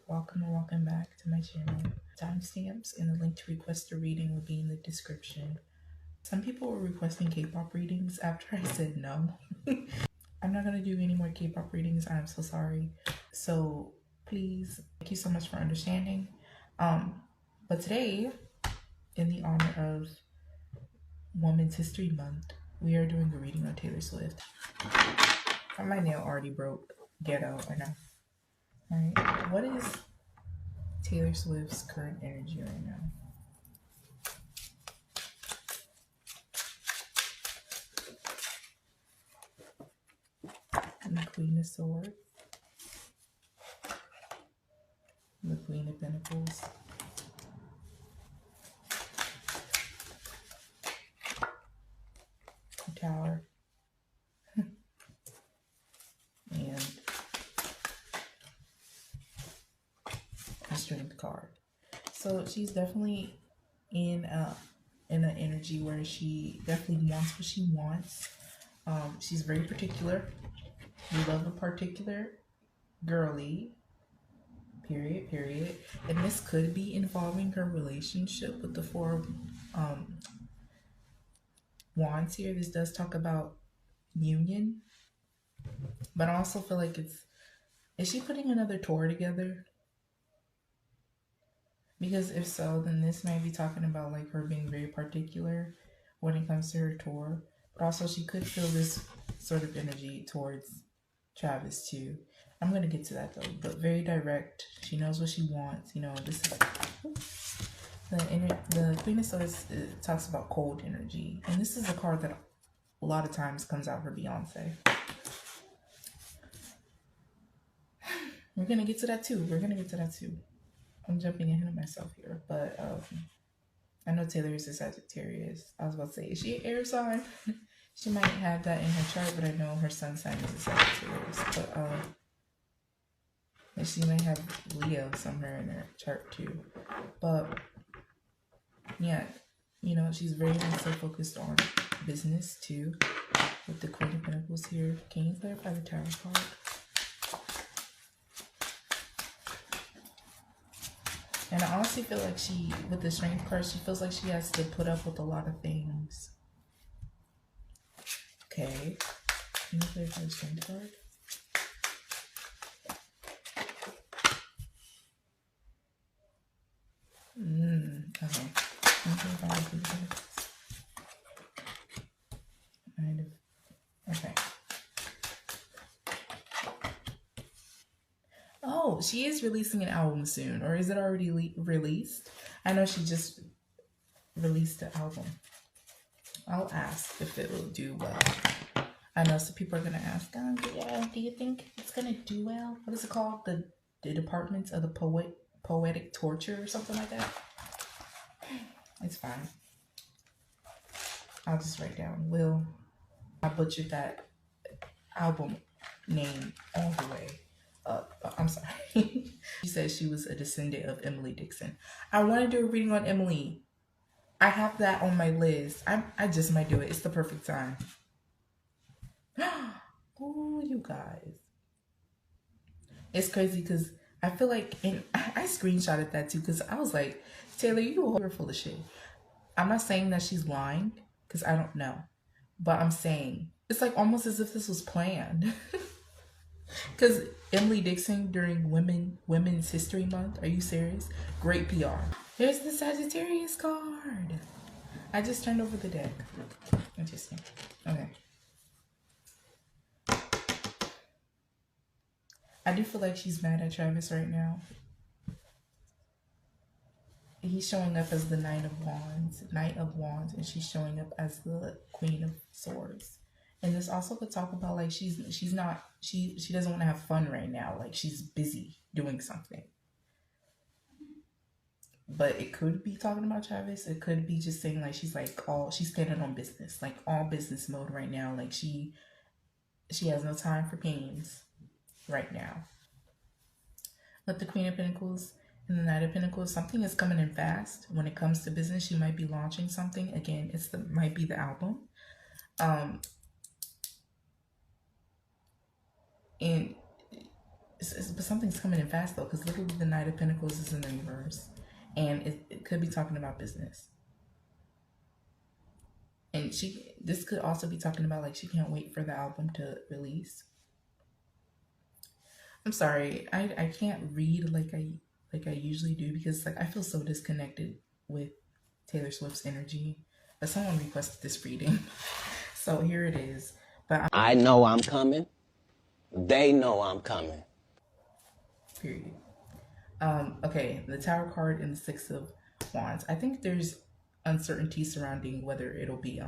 welcome and welcome back to my channel. Timestamps and the link to request a reading will be in the description. Some people were requesting K-pop readings after I said no. I'm not going to do any more K-pop readings. I'm so sorry. So please, thank you so much for understanding. But today, in the honor of Women's History Month, we are doing a reading on Taylor Swift. My nail already broke. Ghetto, I know. Alright, what is Taylor Swift's current energy right now? The Queen of Swords, the Queen of Pentacles, the Tower, and the Strength card. So she's definitely in an energy where she definitely wants what she wants. She's very particular. We love a particular girly. Period. And this could be involving her relationship with the Four of Wands here. This does talk about union. But I also feel like is she putting another tour together? Because if so, then this might be talking about like her being very particular when it comes to her tour. But also she could feel this sort of energy towards Travis too. I'm going to get to that though, but very direct. She knows what she wants. You know, this is the Queen of Swords talks about cold energy. And this is a card that a lot of times comes out for Beyonce. We're going to get to that too. I'm jumping ahead of myself here, but I know Taylor is a Sagittarius. I was about to say, is she an air sign? She might have that in her chart, but I know her sun sign is a Sagittarius. But and she may have Leo somewhere in her chart too. But yeah, you know, she's very much so focused on business too. With the Queen of Pentacles here. Can you clarify the Tower card? And I honestly feel like with the Strength card, she feels like she has to put up with a lot of things. Okay. Can you clarify the Strength card? Okay. Okay. Oh, she is releasing an album soon, or is it already released? I know she just released the album. I'll ask if it will do well. I know some people are gonna ask, yeah, do you think it's gonna do well? What is it called? The Departments of the Poetic Torture or something like that? It's fine. I'll just write down I butchered that album name all the way up. I'm sorry. She said she was a descendant of Emily Dixon. I want to do a reading on Emily. I have that on my list. I just might do it. It's the perfect time. Oh, you guys. It's crazy because I feel like, and I screenshotted that too because I was like, Taylor, you're full of shit. I'm not saying that she's lying because I don't know. But I'm saying, it's like almost as if this was planned. Because Emily Dixon during Women's History Month, are you serious? Great PR. Here's the Sagittarius card. I just turned over the deck. Interesting. Okay. I do feel like she's mad at Travis right now. He's showing up as the Knight of Wands, and she's showing up as the Queen of Swords. And this also could talk about like she doesn't want to have fun right now. Like she's busy doing something. But it could be talking about Travis. It could be just saying like she's standing on business, like all business mode right now. Like she has no time for games right now. With the Queen of Pentacles and the Knight of Pentacles, something is coming in fast. When it comes to business, she might be launching something. Again, might be the album. And but something's coming in fast though, because literally the Knight of Pentacles is in the reverse, and it could be talking about business. And this could also be talking about like she can't wait for the album to release. I'm sorry, I can't read like I usually do, because like I feel so disconnected with Taylor Swift's energy. But someone requested this reading, so here it is. But I know I'm coming. They know I'm coming. Period. Okay, the Tower card and the Six of Wands. I think there's uncertainty surrounding whether it'll be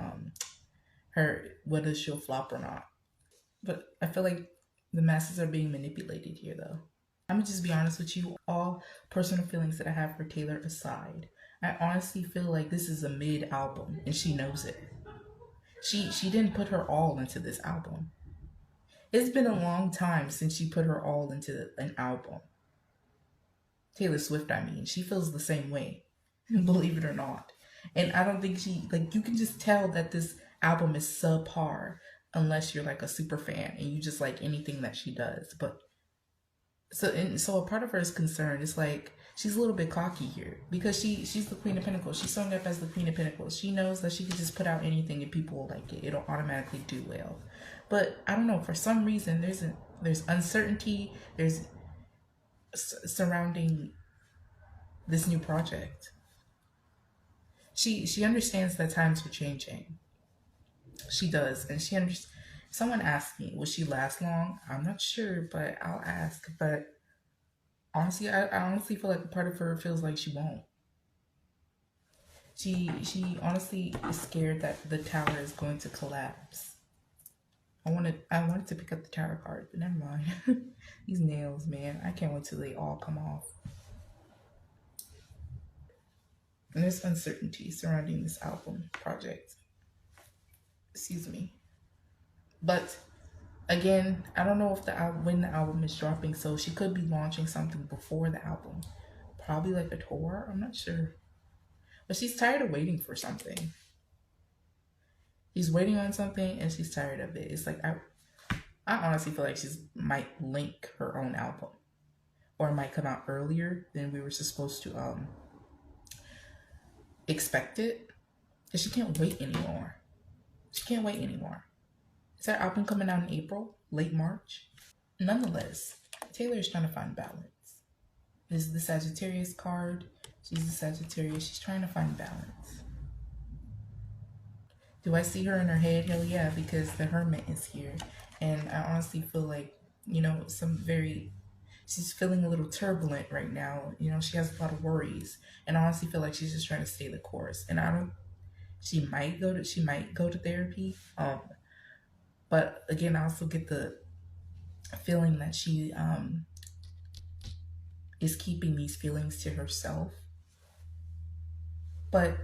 whether she'll flop or not. But I feel like the masses are being manipulated here though. I'm gonna just be honest with you, all personal feelings that I have for Taylor aside, I honestly feel like this is a mid album and she knows it. She didn't put her all into this album. It's been a long time since she put her all into an album. Taylor Swift, I mean, she feels the same way, believe it or not. And I don't think you can just tell that this album is subpar unless you're like a super fan and you just like anything that she does. But so a part of her is concerned. It's like she's a little bit cocky here because she's the Queen of Pentacles. She's showing up as the Queen of Pentacles. She knows that she can just put out anything and people will like it. It'll automatically do well. But I don't know, for some reason there's uncertainty, there's surrounding this new project. She understands that times are changing. She does, and she understands. Someone asked me, will she last long? I'm not sure, but I'll ask. But honestly, I honestly feel like a part of her feels like she won't. She honestly is scared that the tower is going to collapse. I wanted to pick up the Tower card, but never mind. These nails, man. I can't wait till they all come off. And there's uncertainty surrounding this album project. Excuse me. But again, I don't know if when the album is dropping, so she could be launching something before the album. Probably like a tour, I'm not sure. But she's tired of waiting for something. She's waiting on something and she's tired of it. It's like, I honestly feel like she might link her own album. Or it might come out earlier than we were supposed to expect it. Because she can't wait anymore. She can't wait anymore. Is her album coming out in April? Late March? Nonetheless, Taylor is trying to find balance. This is the Sagittarius card. She's the Sagittarius. She's trying to find balance. Do I see her in her head? Hell yeah, because the Hermit is here. And I honestly feel like, she's feeling a little turbulent right now. She has a lot of worries. And I honestly feel like she's just trying to stay the course. And she might go to therapy. But again, I also get the feeling that she is keeping these feelings to herself. But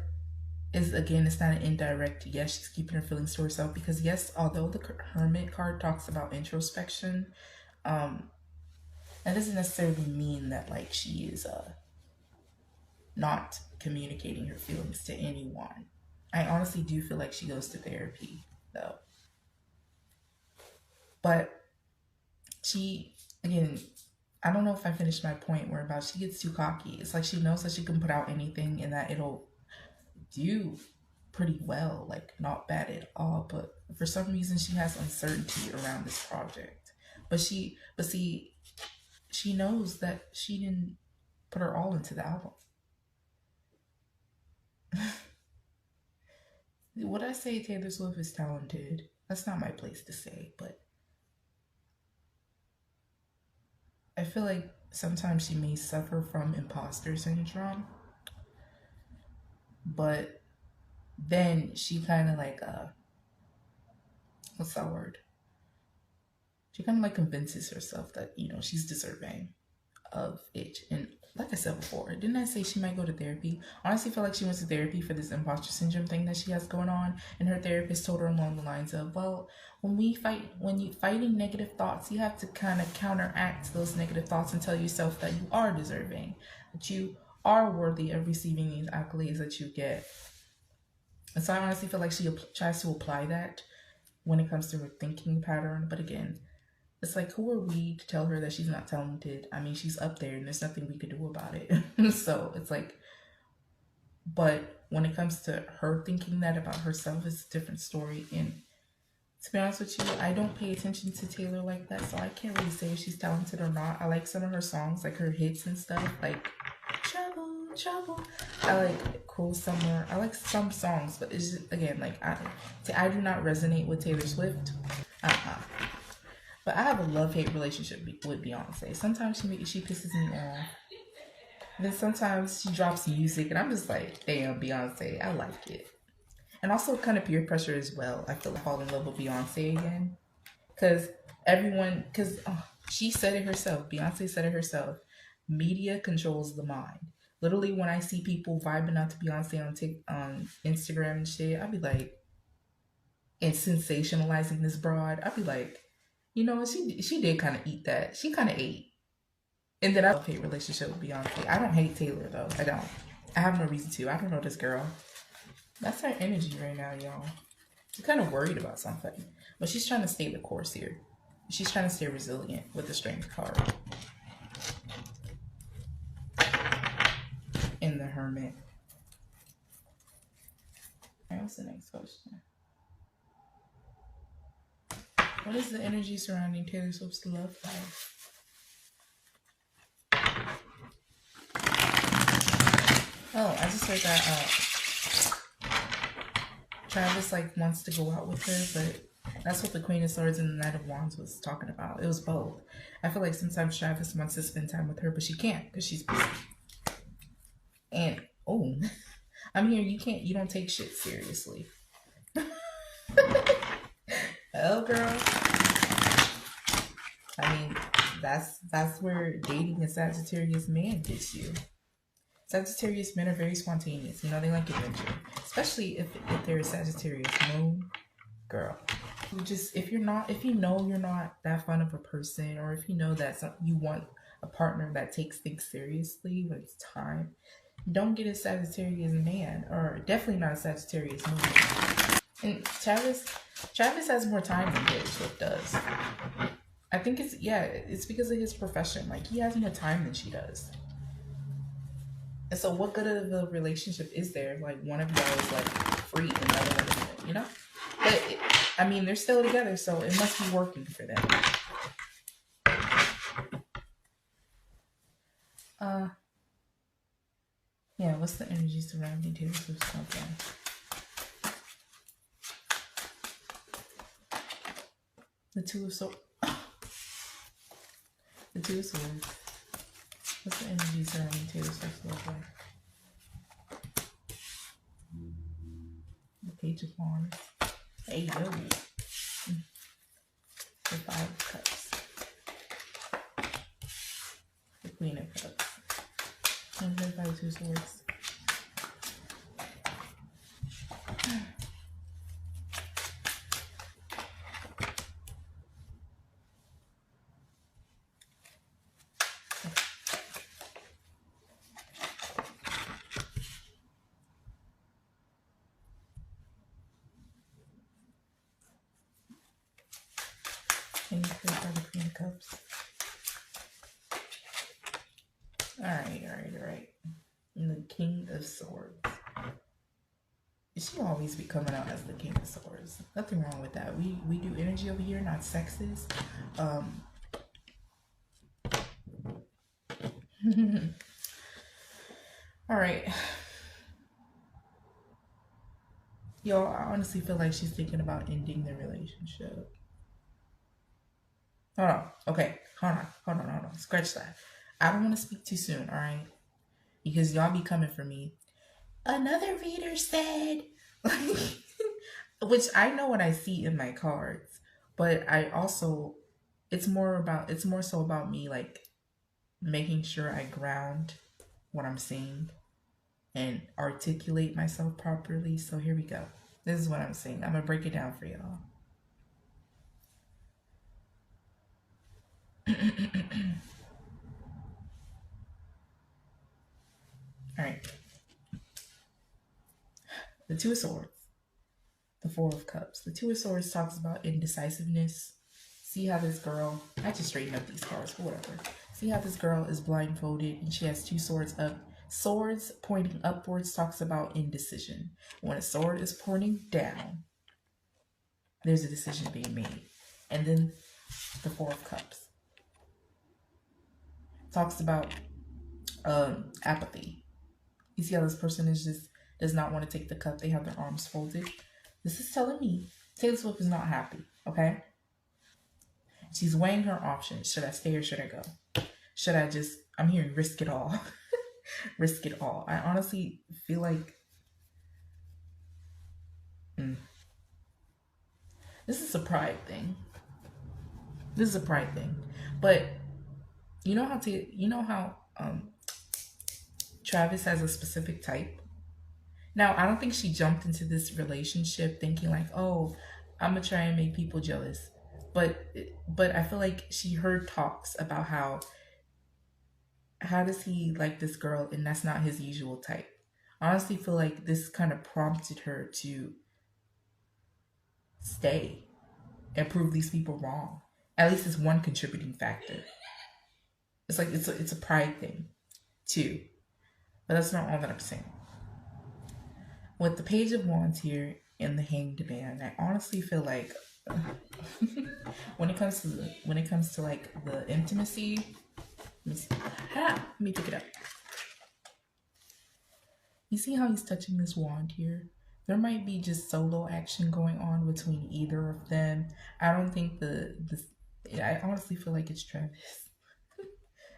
it's not an indirect yes, she's keeping her feelings to herself, because yes, although the Hermit card talks about introspection, that doesn't necessarily mean that like she is not communicating her feelings to anyone. I honestly do feel like she goes to therapy though. But I don't know if I finished my point where about she gets too cocky. It's like she knows that she can put out anything and that it'll do pretty well, like not bad at all, but for some reason she has uncertainty around this project. But she knows that she didn't put her all into the album. Would I say Taylor Swift is talented? That's not my place to say, but I feel like sometimes she may suffer from imposter syndrome. But then she kind of like, what's that word? She kind of like convinces herself that, she's deserving of it. And like I said before, didn't I say she might go to therapy? I honestly feel like she went to therapy for this imposter syndrome thing that she has going on. And her therapist told her along the lines of, well, when you're fighting negative thoughts, you have to kind of counteract those negative thoughts and tell yourself that you are deserving, that you are worthy of receiving these accolades that you get. And so I honestly feel like she tries to apply that when it comes to her thinking pattern. But again, It's like, who are we to tell her that she's not talented? I mean, she's up there and there's nothing we could do about it. So it's like, but when it comes to her thinking that about herself, it's a different story. And to be honest with you, I don't pay attention to Taylor like that, so I can't really say if she's talented or not. I like some of her songs, like her hits and stuff, like Trouble, Trouble. I like Cruel Summer. I like some songs, but it's just, again, like I do not resonate with Taylor Swift. But I have a love-hate relationship with Beyonce. Sometimes she pisses me off. Then sometimes she drops music, and I'm just like, damn, Beyonce, I like it. And also kind of peer pressure as well. I feel like I fall in love with Beyonce again. Because she said it herself. Beyonce said it herself. Media controls the mind. Literally, when I see people vibing out to Beyonce on Instagram and shit, I'd be like, and sensationalizing this broad, I'd be like, you know, she did kind of eat that. She kind of ate. And then I have a hate relationship with Beyonce. I don't hate Taylor, though. I don't. I have no reason to. I don't know this girl. That's her energy right now, y'all. She's kind of worried about something. But she's trying to stay the course here. She's trying to stay resilient with the Strength card. In the Hermit. Alright, what's the next question? What is the energy surrounding Taylor Swift's love life? Oh, I just heard that Travis wants to go out with her, but that's what the Queen of Swords and the Knight of Wands was talking about. It was both. I feel like sometimes Travis wants to spend time with her, but she can't because she's busy. And I'm here. You don't take shit seriously. Oh, girl. I mean, that's where dating a Sagittarius man gets you. Sagittarius men are very spontaneous. You know, they like adventure, especially if they're a Sagittarius moon. Girl, if you know you're not that fun of a person, or if you know that you want a partner that takes things seriously when it's time, don't get a Sagittarius man, or definitely not a Sagittarius moon. And Travis has more time than Taylor Swift does. I think it's because of his profession. Like, he has more time than she does. And so what good of a relationship is there? Like, one of y'all is free and the other one isn't, you know? But they're still together, so it must be working for them. What's the energy surrounding Taylor Swift's love life? The Two of Swords. The Two of Swords. What's the energy surrounding Taylor Swift's love life? The Page of Wands. Hey, yo. The Five of Cups. The Queen of Cups. And the Five of Swords. And you could have the Queen of Cups. Alright. And the King of Swords. She'll always be coming out as the King of Swords. Nothing wrong with that. We do energy over here, not sexist. Alright. Yo, I honestly feel like she's thinking about ending the relationship. Hold on. Okay. Hold on. Scratch that. I don't want to speak too soon, alright? Because y'all be coming for me. Another reader said, which I know what I see in my cards, but I also, it's more so about me making sure I ground what I'm saying and articulate myself properly. So here we go. This is what I'm saying. I'm gonna break it down for y'all. All right. The Two of Swords, the Four of Cups. The Two of Swords talks about indecisiveness, See how this girl, I just straighten up these cards, but whatever. See how this girl is blindfolded and she has two swords up. Swords pointing upwards talks about indecision. When a sword is pointing down, there's a decision being made. And then the Four of Cups talks about apathy. You see how this person is just does not want to take the cup. They have their arms folded. This is telling me Taylor Swift is not happy, okay? She's weighing her options. Should I stay or should I go? Should I just, I'm hearing risk it all. Risk it all. I honestly feel like this is a pride thing. This is a pride thing. But you know how Travis has a specific type? Now, I don't think she jumped into this relationship thinking like, oh, I'm gonna try and make people jealous. But I feel like she heard talks about how does he like this girl and that's not his usual type. I honestly feel like this kind of prompted her to stay and prove these people wrong. At least it's one contributing factor. It's like it's a pride thing too. But that's not all that I'm saying. With the Page of Wands here and the Hanged Man, I honestly feel like when it comes to like the intimacy, let me pick it up. You see how he's touching this wand here? There might be just solo action going on between either of them. I don't think I honestly feel like it's Travis.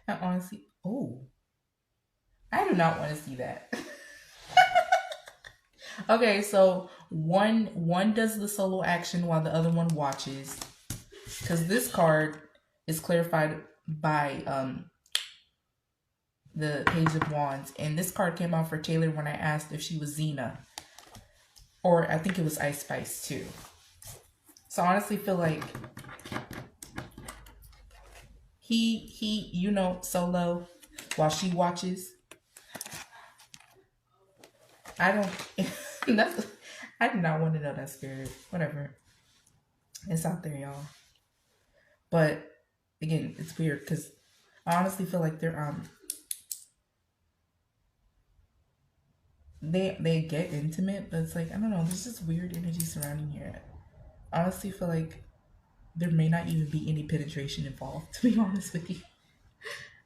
I do not want to see that. Okay, so one does the solo action while the other one watches. Because this card is clarified by the Page of Wands. And this card came out for Taylor when I asked if she was Xena. Or I think it was Ice Spice too. So I honestly feel like he solo while she watches. I do not want to know that spirit. Whatever. It's out there, y'all. But again, it's weird because I honestly feel like they're they get intimate, but it's like, I don't know, there's just weird energy surrounding here. I honestly feel like there may not even be any penetration involved, to be honest with you.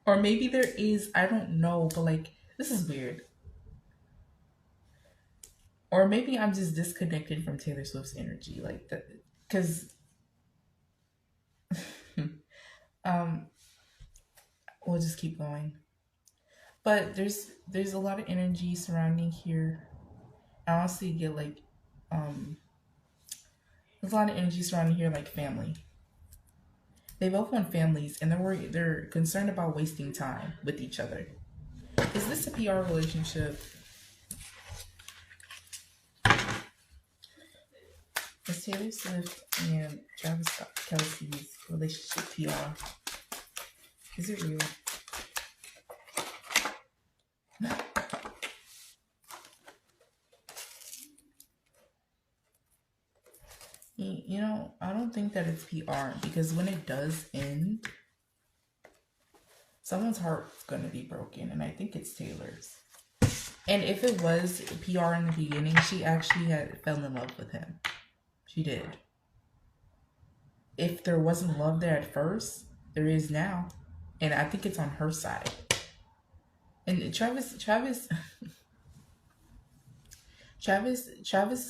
Or maybe there is, I don't know, but like, this is weird. Or maybe I'm just disconnected from Taylor Swift's energy, like that, because we'll just keep going. But there's a lot of energy surrounding here. I honestly get like there's a lot of energy surrounding here, like family. They both want families, and they're concerned about wasting time with each other. Is this a PR relationship? Is Taylor Swift and Travis Kelce's relationship PR? Is it real? You know, I don't think that it's PR, because when it does end, someone's heart's gonna be broken, and I think it's Taylor's. And if it was PR in the beginning, she actually fell in love with him. She did. If there wasn't love there at first, there is now. And I think it's on her side. And Travis is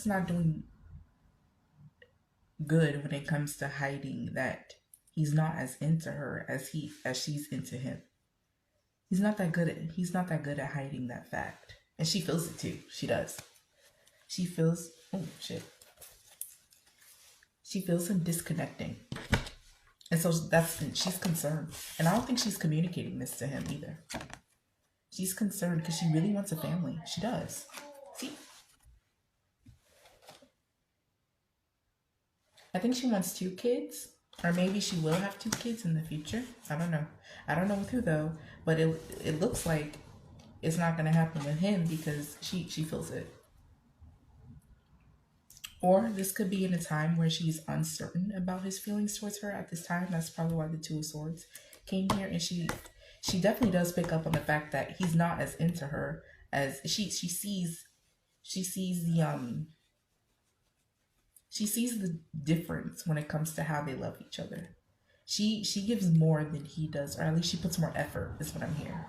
not doing good when it comes to hiding that he's not as into her as she's into him. He's not that good at hiding that fact. And she feels it too. She does. She feels him disconnecting. And so she's concerned. And I don't think she's communicating this to him either. She's concerned because she really wants a family. She does. See? I think she wants 2 kids. Or maybe she will have 2 kids in the future. I don't know. I don't know with who though. But it looks like it's not going to happen with him because she feels it. Or this could be in a time where she's uncertain about his feelings towards her at this time. That's probably why the Two of Swords came here. And she definitely does pick up on the fact that he's not as into her as she sees the difference when it comes to how they love each other. She gives more than he does, or at least she puts more effort, is what I'm hearing.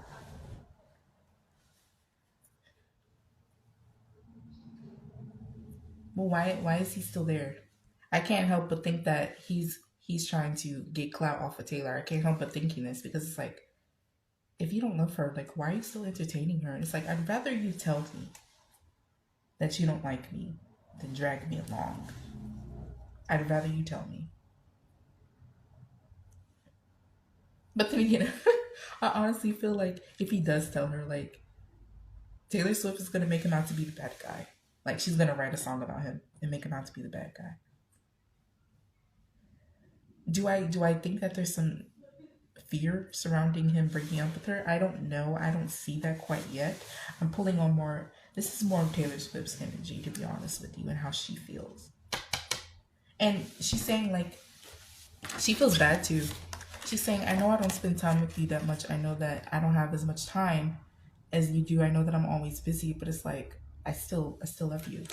Well, why is he still there? I can't help but think that he's trying to get clout off of Taylor. I can't help but thinking this because it's like, if you don't love her, like, why are you still entertaining her? And it's like, I'd rather you tell me that you don't like me than drag me along. I'd rather you tell me. But then again, I honestly feel like if he does tell her, like, Taylor Swift is gonna make him out to be the bad guy. Like, she's gonna write a song about him and make him out to be the bad guy. Do I think that there's some fear surrounding him breaking up with her? I don't know. I don't see that quite yet. I'm pulling on more. This is more of Taylor Swift's energy, to be honest with you, and how she feels. And she's saying, like, she feels bad too. She's saying, I know I don't spend time with you that much. I know that I don't have as much time as you do. I know that I'm always busy, but it's like, I still love you.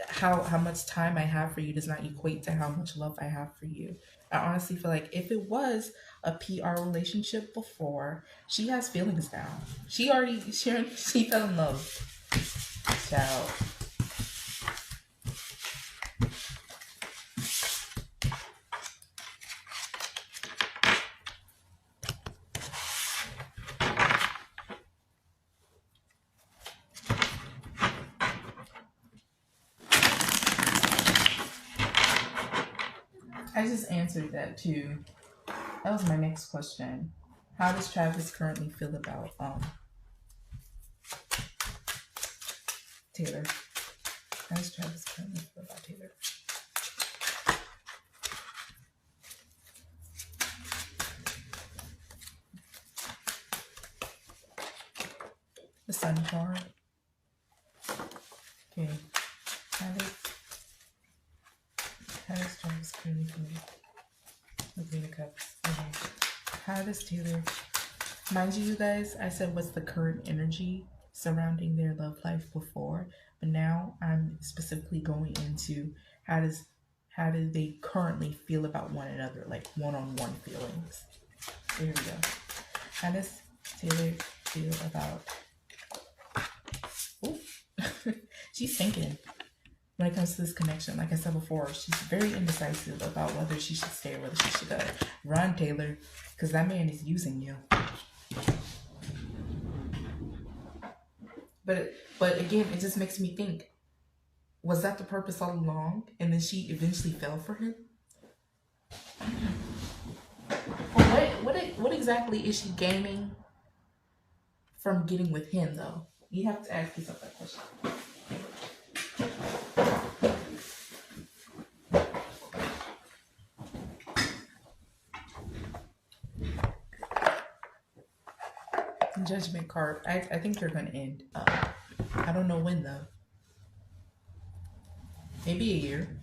How much time I have for you does not equate to how much love I have for you. I honestly feel like if it was a PR relationship before, she has feelings now. She fell in love. Ciao. I just answered that too. That was my next question. How does Travis currently feel about Taylor? How does Travis currently feel about Taylor? The Sun card. Okay. How does Travis currently feel? The Queen of Cups. Okay. How does Taylor? Mind you guys, I said what's the current energy surrounding their love life before, but now I'm specifically going into how do they currently feel about one another, like one-on-one feelings. There we go. How does Taylor feel about? Oh, she's thinking. When it comes to this connection, like I said before, she's very indecisive about whether she should stay or whether she should run, Taylor, because that man is using you. But again, it just makes me think, was that the purpose all along? And then she eventually fell for him? Well, what exactly is she gaining from getting with him, though? You have to ask yourself that question. Judgment card. I think they're gonna end. I don't know when though. Maybe a year,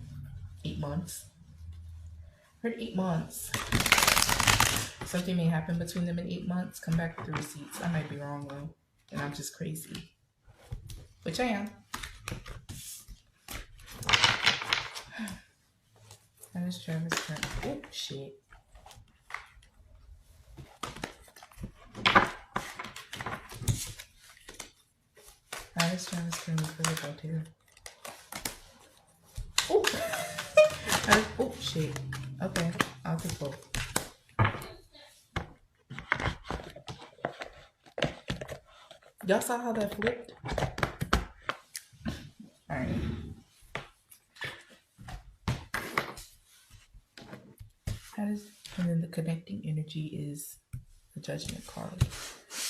8 months. Heard 8 months. Something may happen between them in 8 months. Come back with the receipts. I might be wrong though, and I'm just crazy, which I am. That is Travis' turn. Oh shit. How does Travis currently feel about Taylor? Oh! Oh, shit. Okay, I'll take both. Y'all saw how that flipped? Alright. And then the connecting energy is the Judgment card.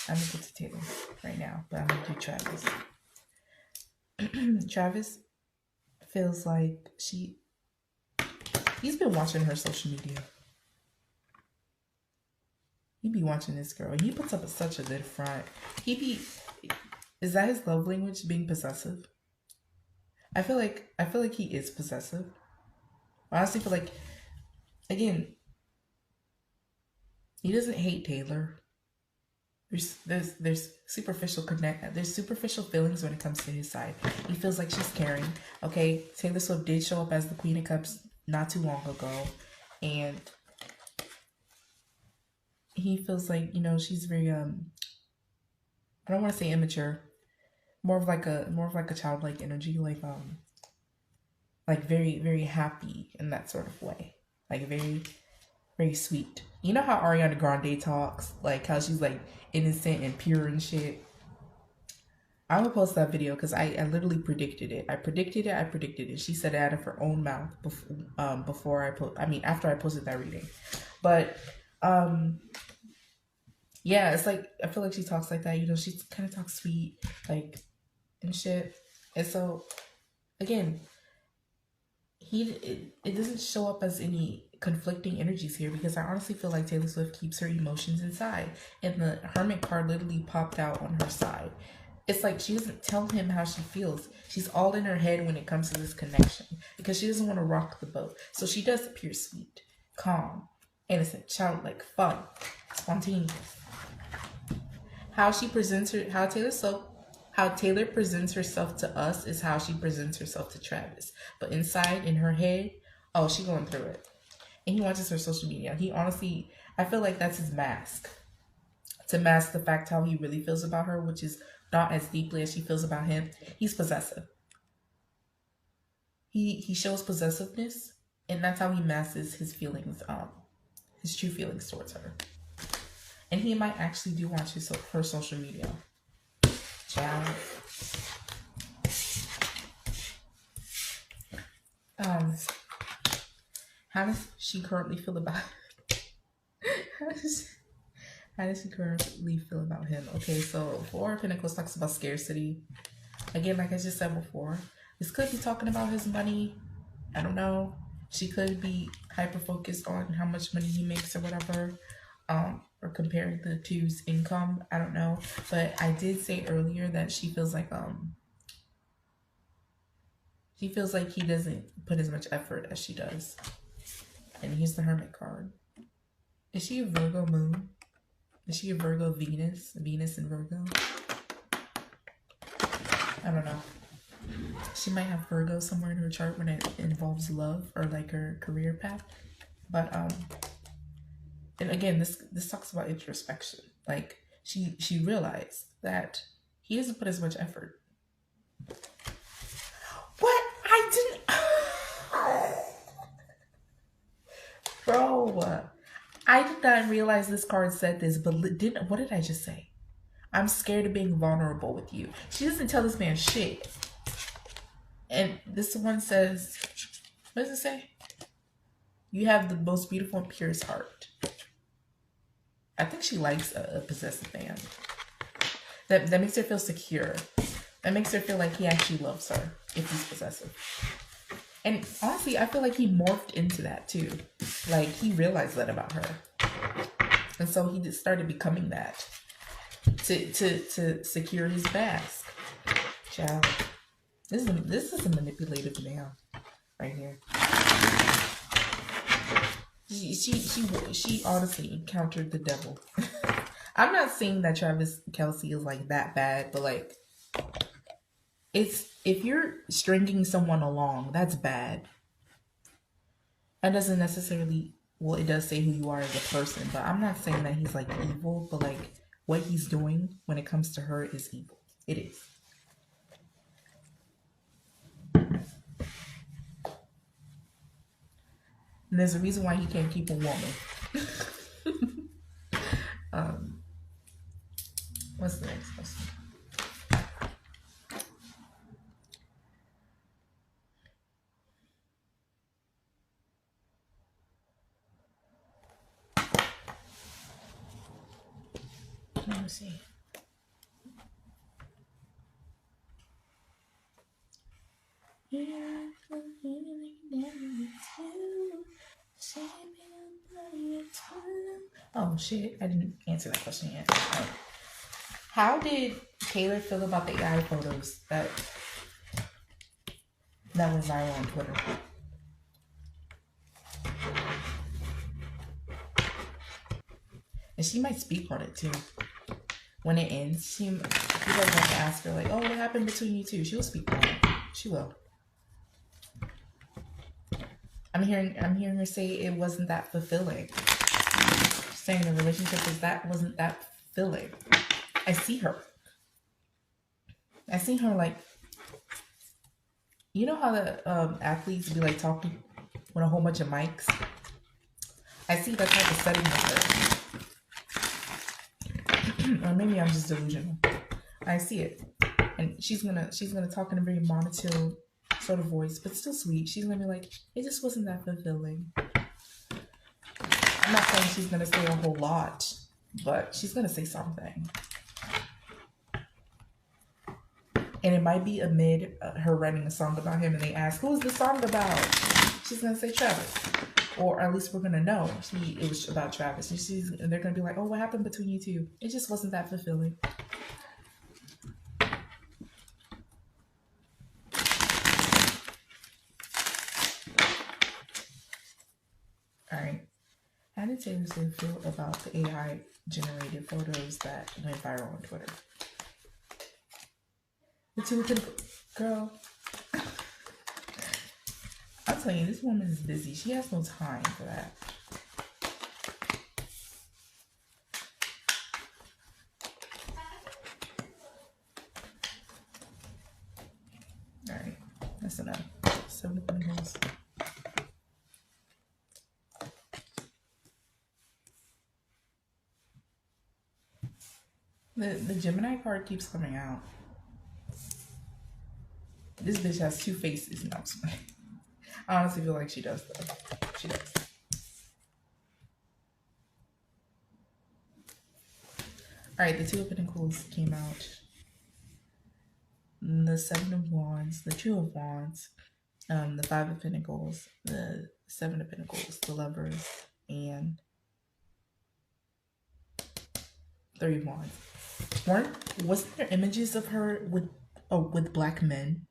I'm gonna get to Taylor right now, but I'm gonna do Travis. Travis feels like he's been watching her social media. He be watching this girl. He puts up such a good front. Is that his love language, being possessive? I feel like he is possessive. I honestly feel like, again, he doesn't hate Taylor. There's superficial feelings when it comes to his side. He feels like she's caring. Okay, Taylor Swift did show up as the Queen of Cups not too long ago, and he feels like, you know, she's very I don't want to say immature, more of like a childlike energy, like very, very happy in that sort of way, like very, very sweet. You know how Ariana Grande talks, like how she's like innocent and pure and shit. I'm gonna post that video because I literally predicted it. I predicted it. She said it out of her own mouth after I posted that reading. But yeah, it's like I feel like she talks like that. You know, she kind of talks sweet, like, and shit. And so, again, it doesn't show up as any conflicting energies here, because I honestly feel like Taylor Swift keeps her emotions inside, and the Hermit card literally popped out on her side. It's like she doesn't tell him how she feels. She's all in her head when it comes to this connection, because she doesn't want to rock the boat. So she does appear sweet, calm, innocent, childlike, fun, spontaneous. How Taylor presents herself to us is how she presents herself to Travis. But inside, in her head, oh, she going through it. And he watches her social media. He honestly, I feel like that's his mask. To mask the fact how he really feels about her, which is not as deeply as she feels about him. He's possessive. He shows possessiveness, and that's how he masks his feelings, his true feelings towards her. And he might actually do watch her social media. Child. How does she currently feel about how does she currently feel about him? Okay, so Four of Pentacles talks about scarcity. Again, like I just said before, this could be talking about his money. I don't know. She could be hyper focused on how much money he makes or whatever. Or comparing the two's income. I don't know. But I did say earlier that she feels like he doesn't put as much effort as she does. And here's the Hermit card. Is she a Virgo moon? Is she a Virgo Venus? Venus and Virgo? I don't know. She might have Virgo somewhere in her chart when it involves love or like her career path. But and again, this talks about introspection. Like she realized that he doesn't put as much effort. What? I didn't. Bro, I did not realize this card said this, but what did I just say? I'm scared of being vulnerable with you. She doesn't tell this man shit. And this one says, what does it say? You have the most beautiful and purest heart. I think she likes a possessive man. That makes her feel secure. That makes her feel like he actually loves her if he's possessive. And honestly, I feel like he morphed into that too. Like he realized that about her. And so he just started becoming that to secure his mask. Child. This is a manipulative man right here. She honestly encountered the devil. I'm not saying that Travis Kelce is like that bad, but like if you're stringing someone along, that's bad. That doesn't necessarily, well, it does say who you are as a person, but I'm not saying that he's like evil, but like what he's doing when it comes to her is evil. It is. And there's a reason why he can't keep a woman. What's the next question? Let me see. Oh shit, I didn't answer that question yet. Right. How did Taylor feel about the AI photos that that went viral on Twitter. And she might speak on it too. When it ends, people are going to ask her like, "Oh, what happened between you two?" She will speak on it. She will. I'm hearing her say it wasn't that fulfilling. She's saying the relationship wasn't that fulfilling. I see her like, you know how the athletes be like talking with a whole bunch of mics? I see that type of setting with her. Or maybe I'm just delusional. I see it. And she's gonna talk in a very monotone sort of voice, but still sweet. She's gonna be like, it just wasn't that fulfilling. I'm not saying she's gonna say a whole lot, but she's gonna say something. And it might be amid her writing a song about him, and they ask, "Who's the song about?" She's gonna say Travis, or at least we're gonna know it was about Travis. And they're gonna be like, "Oh, what happened between you two? It just wasn't that fulfilling." All right. How did Taylor Swift feel about the AI generated photos that went viral on Twitter? The two girl. I'll tell you, this woman is busy. She has no time for that. All right, that's enough. 7 minutes. The Gemini card keeps coming out. This bitch has 2 faces. No, I honestly feel like she does, though. She does. All right, the 2 of Pentacles came out. The 7 of Wands, the 2 of Wands, the 5 of Pentacles, the 7 of Pentacles, the Lovers, and 3 of Wands. Wasn't there images of her with black men?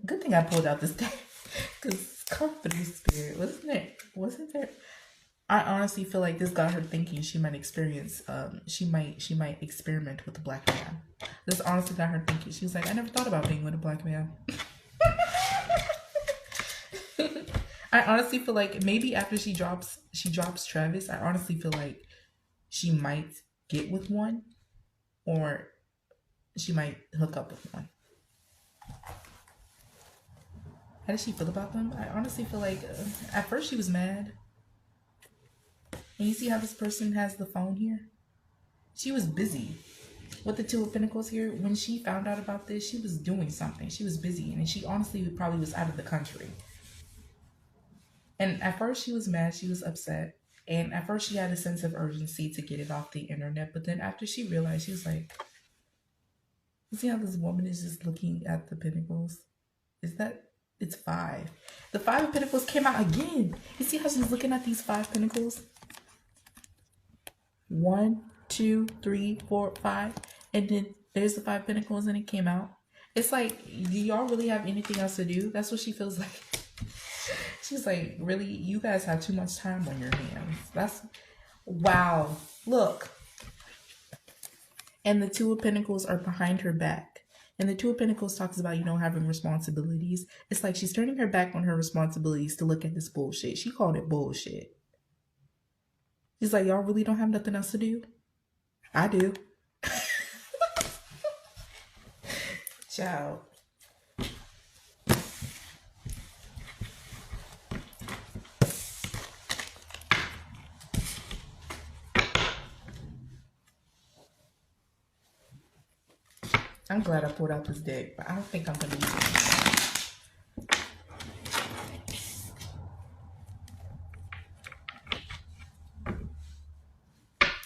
Good thing I pulled out this deck, because come through, spirit. Wasn't there? I honestly feel like this got her thinking she might experience. She might experiment with a black man. This honestly got her thinking. She was like, I never thought about being with a black man. I honestly feel like maybe after she drops Travis, I honestly feel like she might get with one, or she might hook up with one. How does she feel about them? I honestly feel like at first she was mad. And you see how this person has the phone here? She was busy with the 2 of Pentacles here. When she found out about this, she was doing something. She was busy, and she honestly probably was out of the country. And at first she was mad, she was upset. And at first she had a sense of urgency to get it off the internet. But then after she realized, she was like, you see how this woman is just looking at the Pentacles? It's 5. The 5 of Pentacles came out again. You see how she's looking at these 5 Pentacles? 1, 2, 3, 4, 5. And then there's the 5 Pentacles and it came out. It's like, do y'all really have anything else to do? That's what she feels like. She's like, really? You guys have too much time on your hands. Wow. Look. And the 2 of Pentacles are behind her back. And the 2 of Pentacles talks about, having responsibilities. It's like she's turning her back on her responsibilities to look at this bullshit. She called it bullshit. She's like, y'all really don't have nothing else to do? I do. Ciao. I'm glad I pulled out this deck, but I don't think I'm going to use it.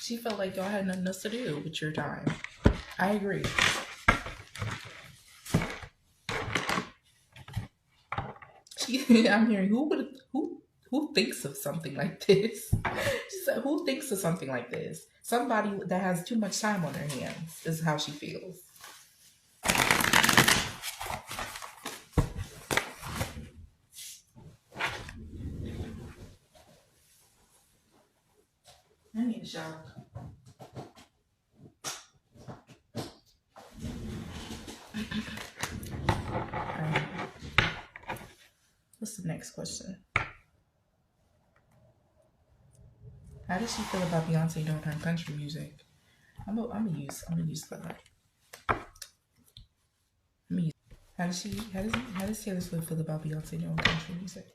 She felt like y'all had nothing else to do with your time. I agree. I'm hearing who thinks of something like this? She said, who thinks of something like this? Somebody that has too much time on their hands is how she feels. job. What's the next question? How does she feel about Beyonce doing her country music? I'm gonna use that. How does Taylor Swift feel about Beyonce doing country music?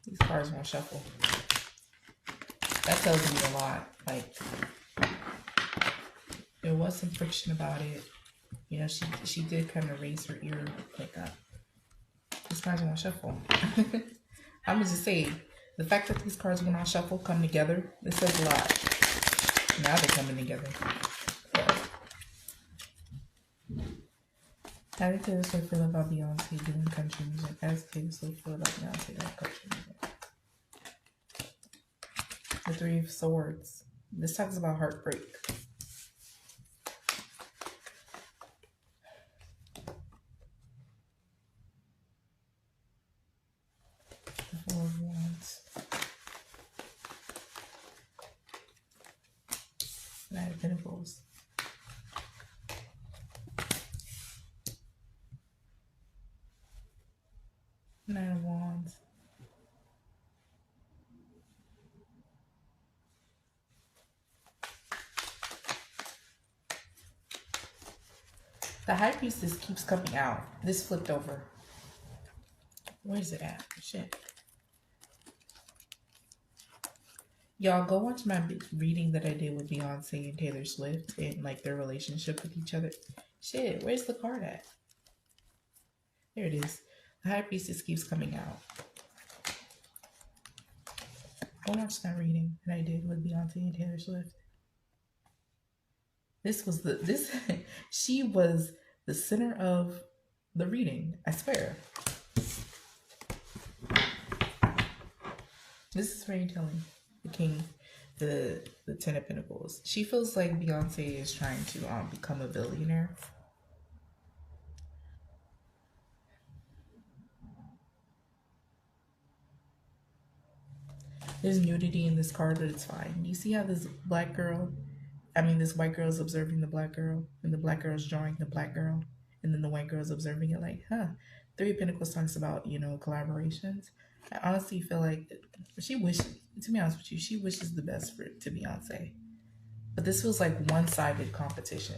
These cards won't shuffle. That tells me a lot. Like, there was some friction about it. You know, she did kind of raise her ear like that. These cards won't shuffle. I'm gonna just say, the fact that these cards will not shuffle, come together, this says a lot. Now they're coming together. Yeah. How did Taylor Swift feel about Beyonce doing country music? How does Taylor Swift feel about Beyonce doing country music? The Three of Swords. This talks about heartbreak. The Four of Wands. Knight of Pentacles. Knight of Wands. The High Priestess keeps coming out. This flipped over. Where's it at? Shit. Y'all go watch my reading that I did with Beyonce and Taylor Swift and like their relationship with each other. Shit, where's the card at? There it is. The High Priestess keeps coming out. Go watch that reading that I did with Beyonce and Taylor Swift. She was the center of the reading, I swear. This is very telling. The King, the Ten of Pentacles. She feels like Beyonce is trying to become a billionaire. There's nudity in this card, but it's fine. You see how this white girl is observing the black girl, and the black girl is drawing the black girl, and then the white girl is observing it like, huh. Three of Pentacles talks about, you know, collaborations. I honestly feel like to be honest with you, she wishes the best to Beyonce. But this feels like one-sided competition.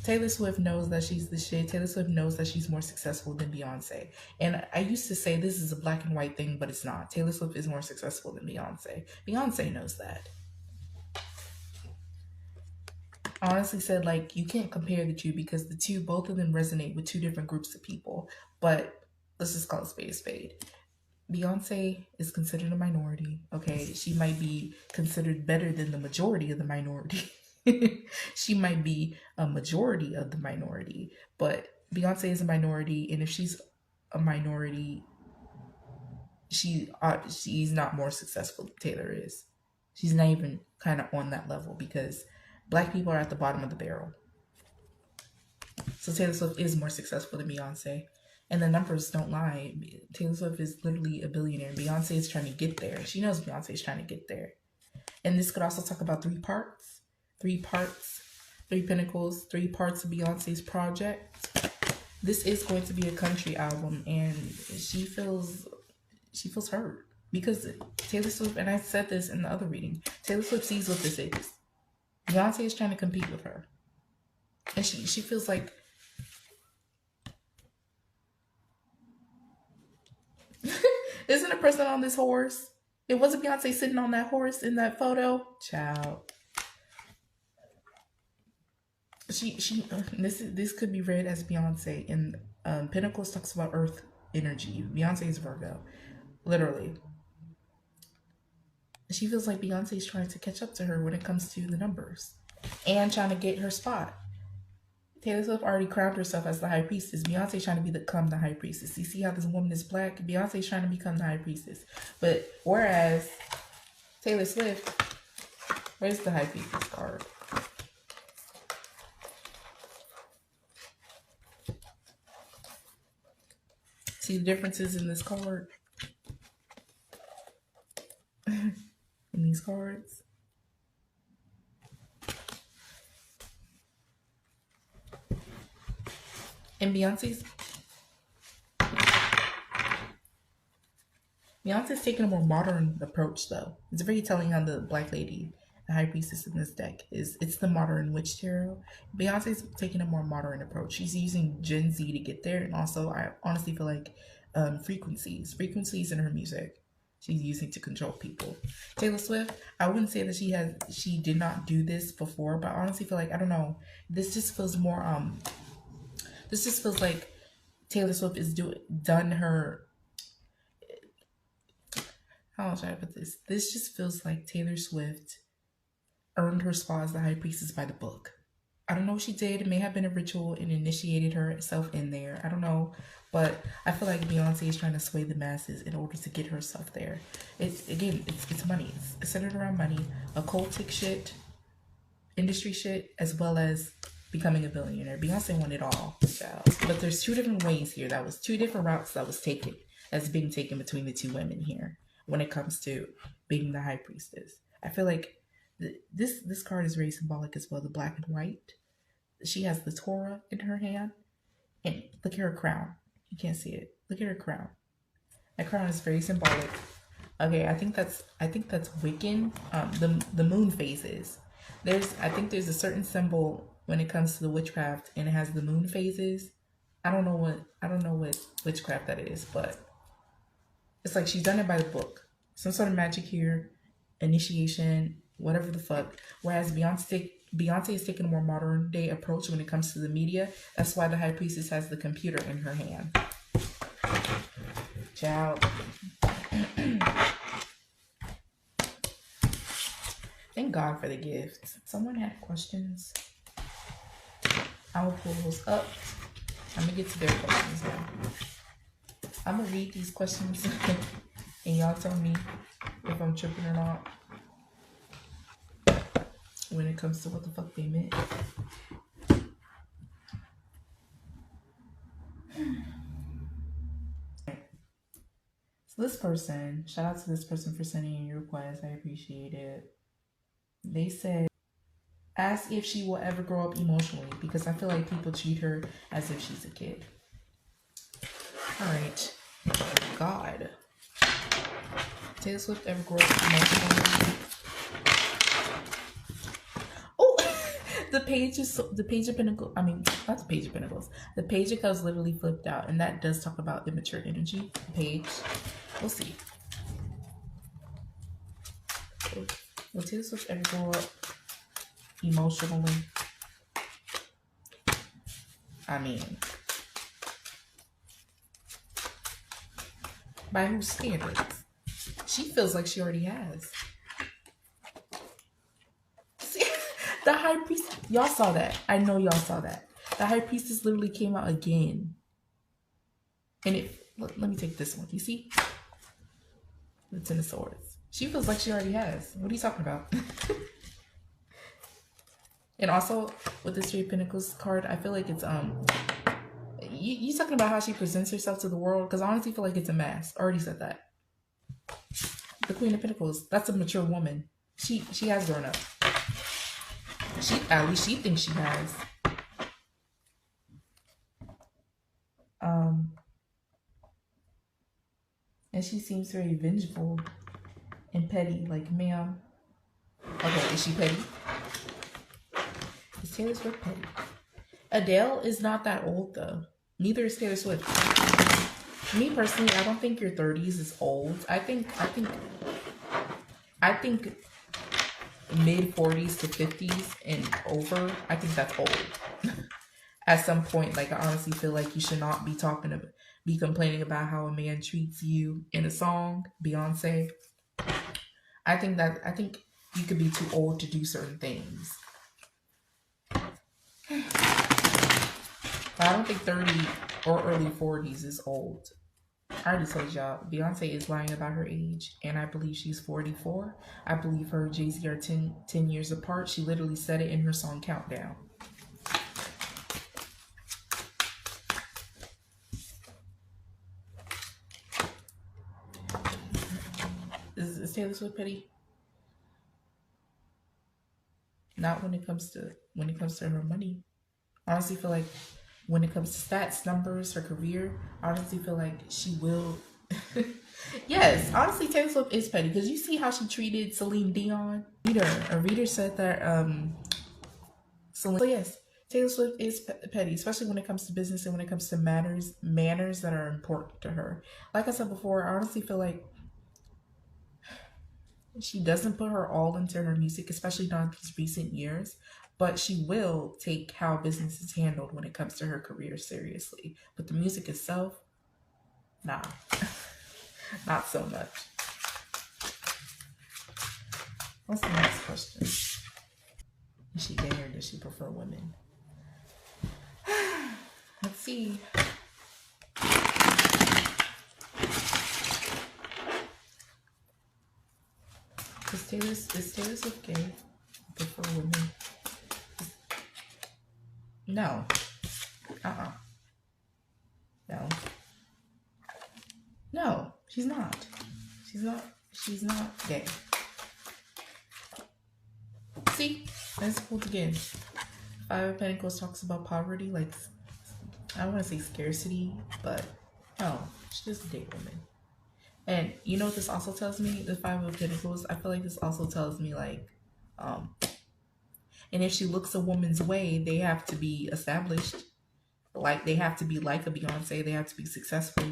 Taylor Swift knows that she's the shit. Taylor Swift knows that she's more successful than Beyonce. And I used to say this is a black and white thing, but it's not. Taylor Swift is more successful than Beyonce. Beyonce knows that. I honestly said, like, you can't compare the two because both of them resonate with two different groups of people. But let's just call a spade a spade. Beyonce is considered a minority, okay? She might be considered better than the majority of the minority. She might be a majority of the minority, but Beyonce is a minority, and if she's a minority, she's not more successful than Taylor is. She's not even kind of on that level because black people are at the bottom of the barrel. So Taylor Swift is more successful than Beyonce. And the numbers don't lie. Taylor Swift is literally a billionaire. Beyonce is trying to get there. She knows Beyonce is trying to get there. And this could also talk about three parts. Three Pentacles, 3 parts of Beyonce's project. This is going to be a country album, and she feels hurt. Because Taylor Swift, and I said this in the other reading, Taylor Swift sees what this is. Beyonce is trying to compete with her. And she feels like isn't a person on this horse? It wasn't Beyonce sitting on that horse in that photo. Child. This could be read as Beyonce. And Pentacles talks about Earth energy. Beyonce is Virgo, literally. She feels like Beyonce is trying to catch up to her when it comes to the numbers and trying to get her spot. Taylor Swift already crowned herself as the High Priestess. Beyonce trying to become the High Priestess. You see how this woman is black? Beyonce's trying to become the High Priestess. But whereas Taylor Swift, where's the High Priestess card? See the differences in this card? In these cards? And Beyonce's taking a more modern approach, though. It's very telling how the Black Lady, the High Priestess in this deck, it's the modern witch tarot. Beyonce's taking a more modern approach. She's using Gen Z to get there, and also I honestly feel like frequencies in her music she's using to control people. Taylor Swift, I wouldn't say that she did not do this before, but I honestly feel like, I don't know, this just feels more this just feels like Taylor Swift is done her. How should I put this? This just feels like Taylor Swift earned her spot as the High Priestess by the book. I don't know what she did. It may have been a ritual and initiated herself in there. I don't know. But I feel like Beyonce is trying to sway the masses in order to get herself there. It's money. It's centered around money, occultic shit, industry shit, as well as becoming a billionaire. Beyonce won it all, child. But there's two different ways here. That was two different routes that's being taken between the two women here when it comes to being the High Priestess. I feel like this card is very symbolic as well. The black and white. She has the Torah in her hand, and look at her crown. You can't see it. Look at her crown. That crown is very symbolic. Okay, I think that's Wiccan. The moon phases. I think there's a certain symbol when it comes to the witchcraft, and it has the moon phases. I don't know what witchcraft that is, but it's like she's done it by the book. Some sort of magic here, initiation, whatever the fuck. Whereas Beyonce is taking a more modern day approach when it comes to the media. That's why the High Priestess has the computer in her hand. Child. Thank God for the gift. Someone had questions. I will pull those up. I'm gonna get to their questions now. I'm gonna read these questions and y'all tell me if I'm tripping or not when it comes to what the fuck they meant. So this person, shout out to this person for sending in your request. I appreciate it. They said, ask if she will ever grow up emotionally, because I feel like people treat her as if she's a kid. All right. God. Taylor Swift ever grow up emotionally? The Page of Pentacles. I mean, not the Page of Pentacles. The Page of Cups literally flipped out, and that does talk about immature energy. The Page. We'll see. Will Taylor Swift ever grow up emotionally? I mean, by whose standards? She feels like she already has. The High Priestess, y'all saw that. I know y'all saw that. The High Priestess literally came out again. And let me take this one. You see? The Ten of Swords. She feels like she already has. What are you talking about? And also, with this Three of Pentacles card, I feel like it's, you talking about how she presents herself to the world? Because I honestly feel like it's a mask. I already said that. The Queen of Pentacles, that's a mature woman. She has grown up. At least she thinks she has. And she seems very vengeful and petty. Like, ma'am. Okay, is she petty? Is Taylor Swift petty? Adele is not that old though. Neither is Taylor Swift. Me personally, I don't think your 30s is old. I think mid 40s to 50s and over, I think that's old. At some point, like, I honestly feel like you should not be complaining about how a man treats you in a song. Beyonce. I think you could be too old to do certain things. But I don't think 30 or early 40s is old. I already told y'all, Beyonce is lying about her age, and I believe she's 44. I believe her and Jay-Z are 10 years apart. She literally said it in her song Countdown. Taylor Swift petty? Not when it comes to her money. I honestly feel like when it comes to stats, numbers, her career, I honestly feel like she will. Yes, honestly, Taylor Swift is petty because you see how she treated Celine Dion. A reader said that Celine. So yes, Taylor Swift is petty, especially when it comes to business and when it comes to manners that are important to her. Like I said before, I honestly feel like she doesn't put her all into her music, especially not in these recent years, but she will take how business is handled when it comes to her career seriously. But the music itself, nah, not so much. What's the next question? Is she gay or does she prefer women? Let's see. Is Taylor Swift gay? Prefer women? No. No. No, she's not. She's not gay. See? Let's pull it again. Five of Pentacles talks about poverty, like, I don't want to say scarcity, but no, she doesn't date women. And you know what this also tells me? The Five of Pentacles, I feel like this also tells me, like, and if she looks a woman's way, they have to be established. Like, they have to be like a Beyonce. They have to be successful.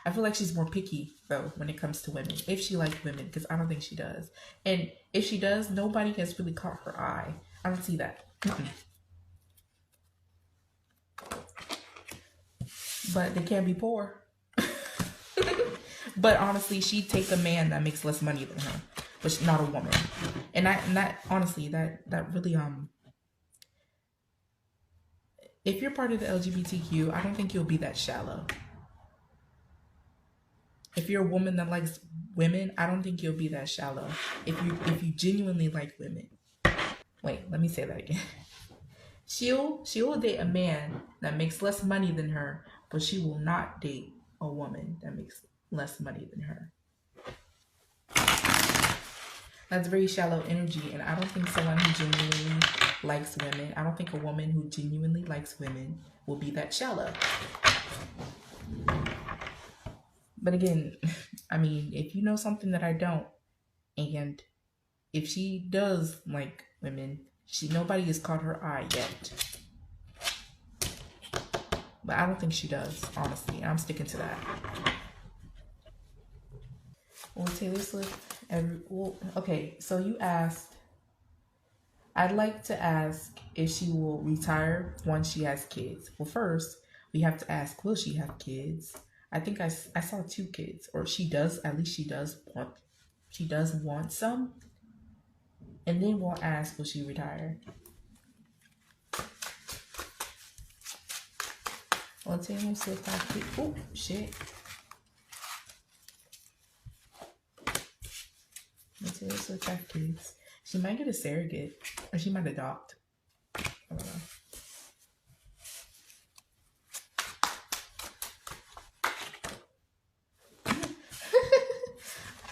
I feel like she's more picky, though, when it comes to women. If she likes women, because I don't think she does. And if she does, nobody has really caught her eye. I don't see that. But they can't be poor. But honestly, she'd take a man that makes less money than her, but she's not a woman. And that honestly, that really if you're part of the LGBTQ, I don't think you'll be that shallow. If you're a woman that likes women, I don't think you'll be that shallow. If you genuinely like women. Wait, let me say that again. She'll date a man that makes less money than her, but she will not date a woman that makes less money than her. That's very shallow energy, and I don't think someone who genuinely likes women, I don't think a woman who genuinely likes women will be that shallow. But again, I mean, if you know something that I don't, and if she does like women, nobody has caught her eye yet. But I don't think she does, honestly. I'm sticking to that. Well, Taylor Swift, okay, so you asked, I'd like to ask if she will retire once she has kids. Well, first, we have to ask, will she have kids? I think I saw 2 kids, or she does, at least she does want some. And then we'll ask, will she retire? Well, Taylor Swift have kids. Oh, shit. Taylor Swift have kids. She might get a surrogate, or she might adopt. I don't know.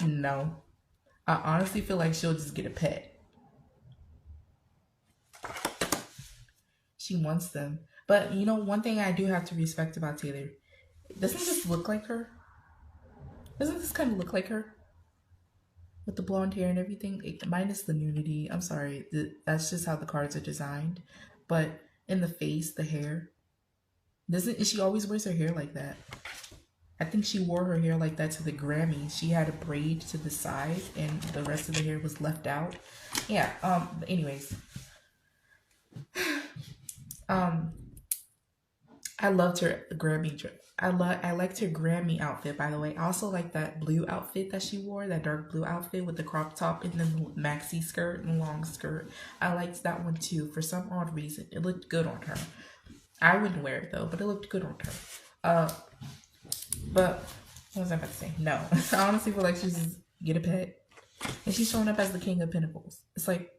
No. I honestly feel like she'll just get a pet. She wants them. But you know, one thing I do have to respect about Taylor, doesn't this look like her? Doesn't this kind of look like her? With the blonde hair and everything, minus the nudity. I'm sorry, that's just how the cards are designed. But in the face, the hair, she always wears her hair like that? I think she wore her hair like that to the Grammys. She had a braid to the side and the rest of the hair was left out. Yeah, anyways. I loved her Grammy dress. I liked her Grammy outfit, by the way. I also like that blue outfit that she wore, that dark blue outfit with the crop top and the maxi skirt and long skirt. I liked that one too for some odd reason. It looked good on her. I wouldn't wear it though, but it looked good on her. But what was I about to say? No, I honestly feel like she's get a pet, and she's showing up as the King of Pentacles. It's like,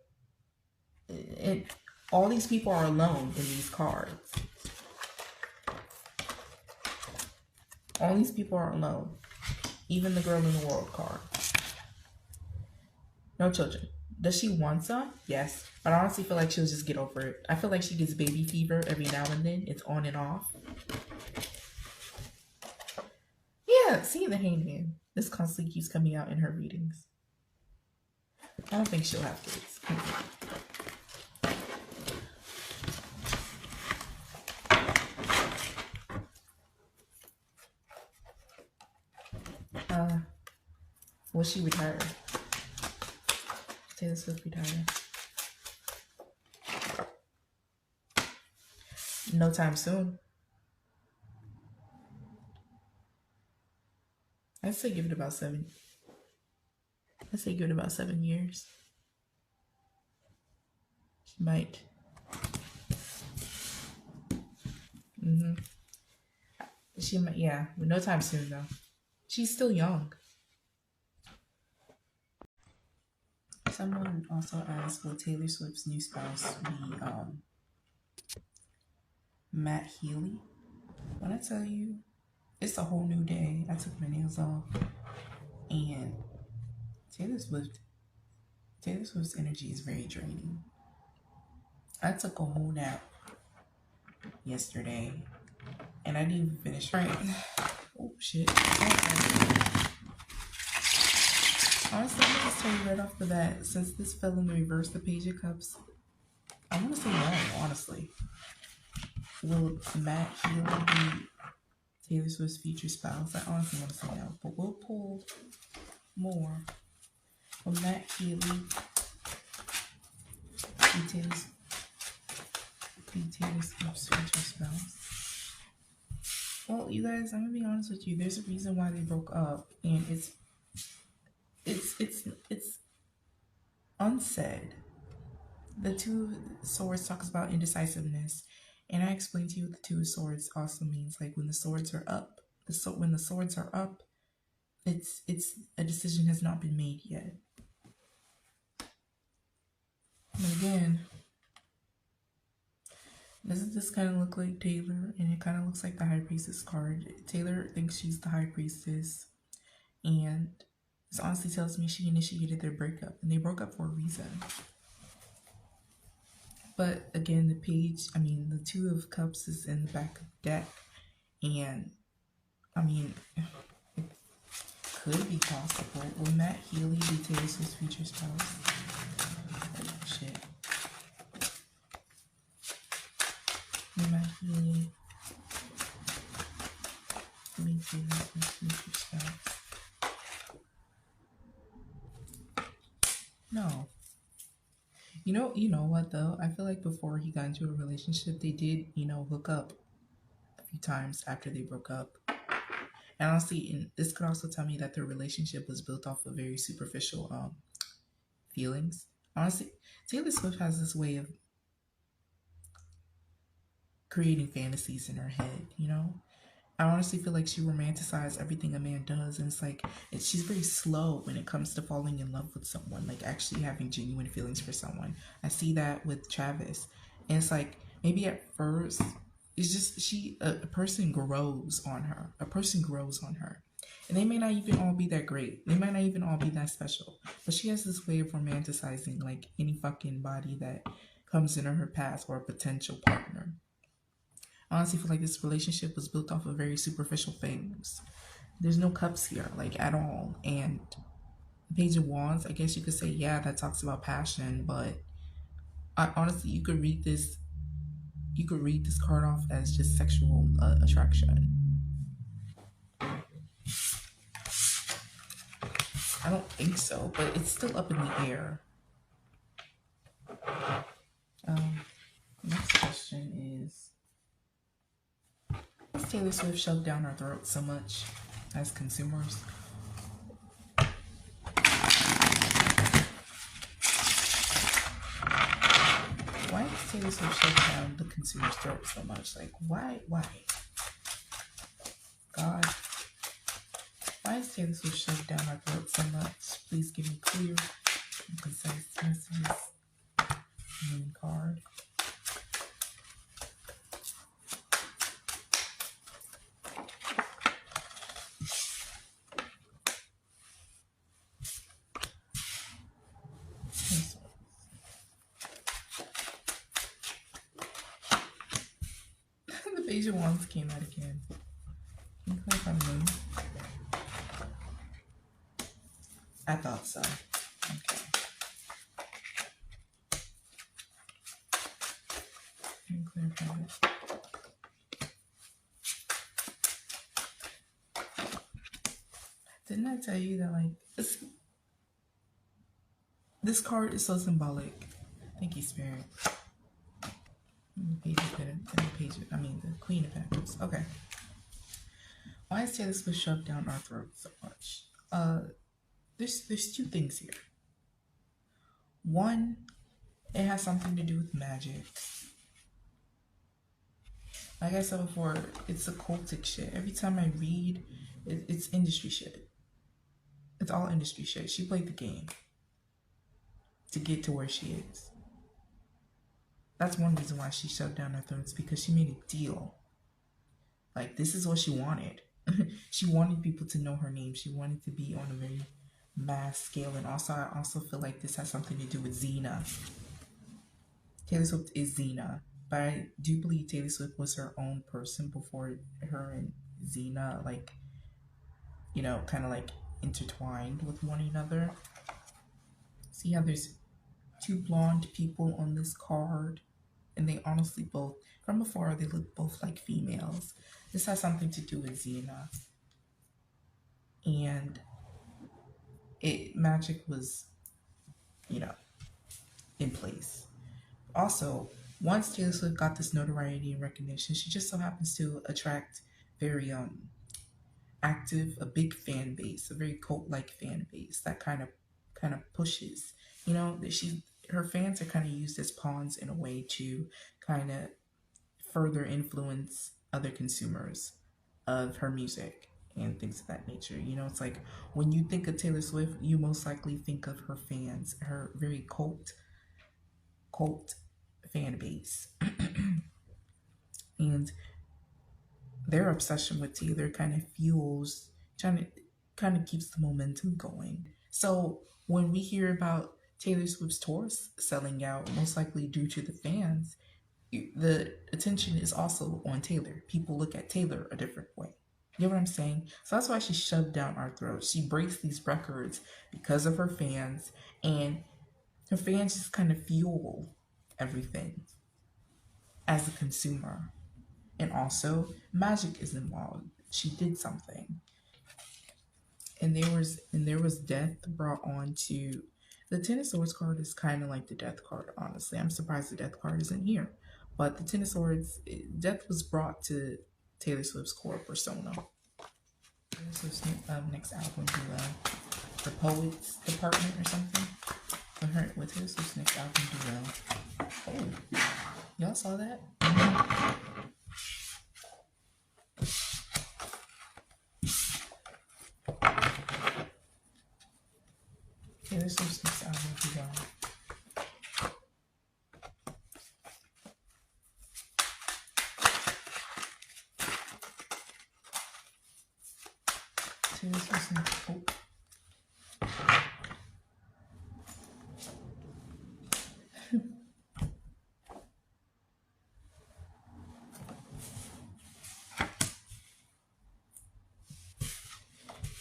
all these people are alone in these cards. All these people are alone. Even the Girl in the World card. No children. Does she want some? Yes. But I honestly feel like she'll just get over it. I feel like she gets baby fever every now and then. It's on and off. Yeah, seeing the hangman. This constantly keeps coming out in her readings. I don't think she'll have kids. Will she retire? Taylor Swift retire. No time soon. I'd say give it about 7. I'd say give it about 7 years. She might. She might, yeah. But no time soon though. She's still young. Someone also asked, will Taylor Swift's new spouse be Matt Healy? When I tell you, it's a whole new day. I took my nails off, and Taylor Swift's energy is very draining. I took a whole nap yesterday, and I didn't even finish. Right. Oh shit. Honestly, I'm gonna just tell you right off the bat, since this fell in reverse, the Page of Cups, I want to say no, honestly. Will Matt Healy be Taylor Swift's future spouse? I honestly want to say no, but we'll pull more. Will Matt Healy be Taylor Swift's future spouse? Well, you guys, I'm gonna be honest with you. There's a reason why they broke up, and it's unsaid. The Two of Swords talks about indecisiveness, and I explained to you what the Two of Swords also means. Like when the swords are up, when the swords are up, it's a decision has not been made yet. And again, doesn't this kind of look like Taylor? And it kind of looks like the High Priestess card. Taylor thinks she's the High Priestess, and this honestly tells me she initiated their breakup, and they broke up for a reason. But again, the Two of Cups is in the back of the deck, and I mean, it could be possible. Will Matt Healy be Taylor Swift's future spouse? Oh, shit. Will Matt Healy be Taylor Swift's future spouse? No. You know what though? I feel like before he got into a relationship, they did, hook up a few times after they broke up. And honestly, this could also tell me that their relationship was built off of very superficial feelings. Honestly, Taylor Swift has this way of creating fantasies in her head, I honestly feel like she romanticizes everything a man does, and it's like she's very slow when it comes to falling in love with someone, like actually having genuine feelings for someone. I see that with Travis, and it's like maybe at first it's just a person grows on her. A person grows on her, and they may not even all be that great. They might not even all be that special, but she has this way of romanticizing like any fucking body that comes into her path or a potential partner. I honestly feel like this relationship was built off of very superficial things. There's no cups here, like, at all. And Page of Wands, I guess you could say, yeah, that talks about passion, but honestly, you could read this card off as just sexual attraction. I don't think so, but it's still up in the air. Next question is, why does Taylor Swift shove down our throats so much as consumers? Why does Taylor Swift shove down the consumer's throat so much? Like, why? God, why does Taylor Swift shove down our throat so much? Please give me clear and concise messages. Moon card. Page of Wands came out again. Can you clarify the moon? I thought so. Okay. Can you clarify it? Didn't I tell you that, like, this card is so symbolic? Thank you, Spirit. The Queen of Pentacles. Okay. Why is Taylor Swift shoved down our throat so much? There's two things here. One, it has something to do with magic. Like I said before, it's occultic shit. Every time I read, it's industry shit. It's all industry shit. She played the game to get to where she is. That's one reason why she shoved down her throats, because she made a deal. Like, this is what she wanted. She wanted people to know her name. She wanted to be on a very mass scale. And also, I also feel like this has something to do with Xena. Taylor Swift is Xena. But I do believe Taylor Swift was her own person before her and Xena, like, you know, kind of like intertwined with one another. See how there's two blonde people on this card, and they honestly both, from afar, they look both like females. This has something to do with Xena. And magic was, you know, in place. Also, once Taylor Swift got this notoriety and recognition, she just so happens to attract very active, a big fan base, a very cult-like fan base that kind of pushes. You know, her fans are kind of used as pawns in a way to kind of further influence other consumers of her music and things of that nature. You know, it's like when you think of Taylor Swift, you most likely think of her fans, her very cult fan base. And their obsession with Taylor kind of fuels, kind of keeps the momentum going. So when we hear about Taylor Swift's tours selling out, most likely due to the fans, the attention is also on Taylor. People look at Taylor a different way. You know what I'm saying? So that's why she shoved down our throats. She breaks these records because of her fans, and her fans just kind of fuel everything as a consumer. And also, magic is involved. She did something. And there was death brought on to the Ten of Swords card. Is kind of like the death card, honestly. I'm surprised the death card isn't here. But the Ten of Swords, death was brought to Taylor Swift's core persona. Taylor Swift's next album will the Poets Department or something. With Taylor Swift's next album do y'all saw that? Taylor Swift's next album do well. Taylor Swift's next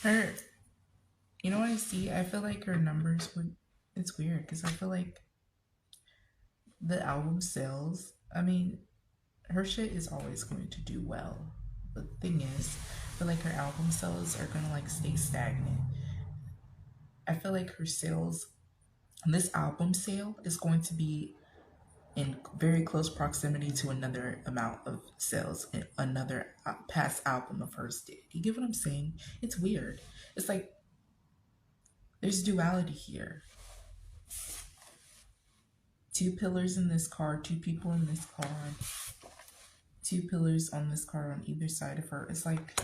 her, you know what I see? I feel like her numbers would, it's weird because I feel like the album sales, I mean, her shit is always going to do well. The thing is, I feel like her album sales are going to like stay stagnant. I feel like her sales, this album sale is going to be in very close proximity to another amount of sales in another past album of hers did. You get what I'm saying? It's weird. It's like there's duality here. Two pillars in this card, two people in this card, two pillars on this card on either side of her. It's like,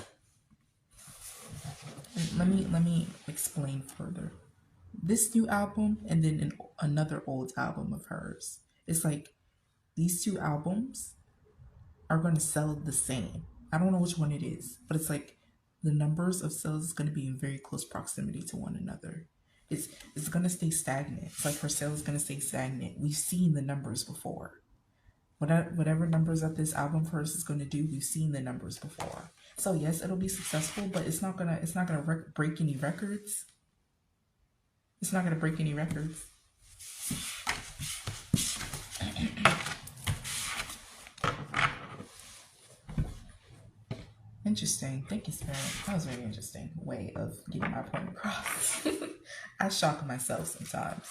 let me explain further. This new album and then another old album of hers. It's like these two albums are going to sell the same. I don't know which one it is, but it's like the numbers of sales is going to be in very close proximity to one another. It's going to stay stagnant. It's like her sales is going to stay stagnant. We've seen the numbers before. whatever numbers that this album first is going to do, we've seen the numbers before. So yes, it'll be successful, but it's not gonna break any records. It's not gonna break any records. Interesting. Thank you, Spirit. That was a very interesting way of getting my point across. I shock myself sometimes.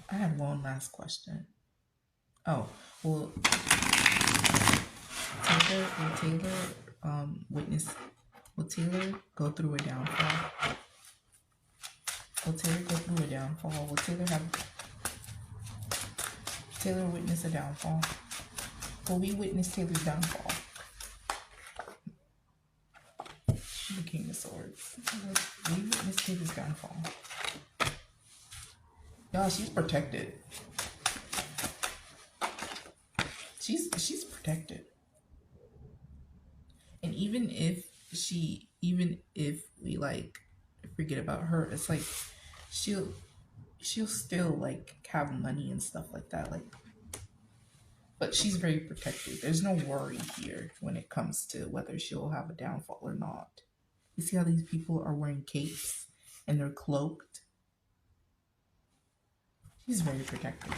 I have one last question. Oh, well, will Taylor go through a downfall? Will Taylor go through a downfall? Will Taylor witness a downfall? Will we witness Taylor's downfall? The King of Swords. Will we witness Taylor's downfall? Y'all, she's protected. She's protected. And even if we like forget about her, it's like she'll still like have money and stuff like that. Like, but she's very protected. There's no worry here when it comes to whether she'll have a downfall or not. You see how these people are wearing capes and they're cloaked? She's very protected.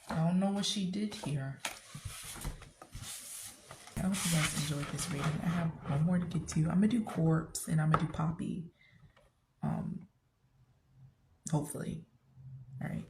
I don't know what she did here. I hope you guys enjoyed this reading. I have one more to get to. I'm gonna do Corpse and I'm gonna do Poppy. Hopefully. All right.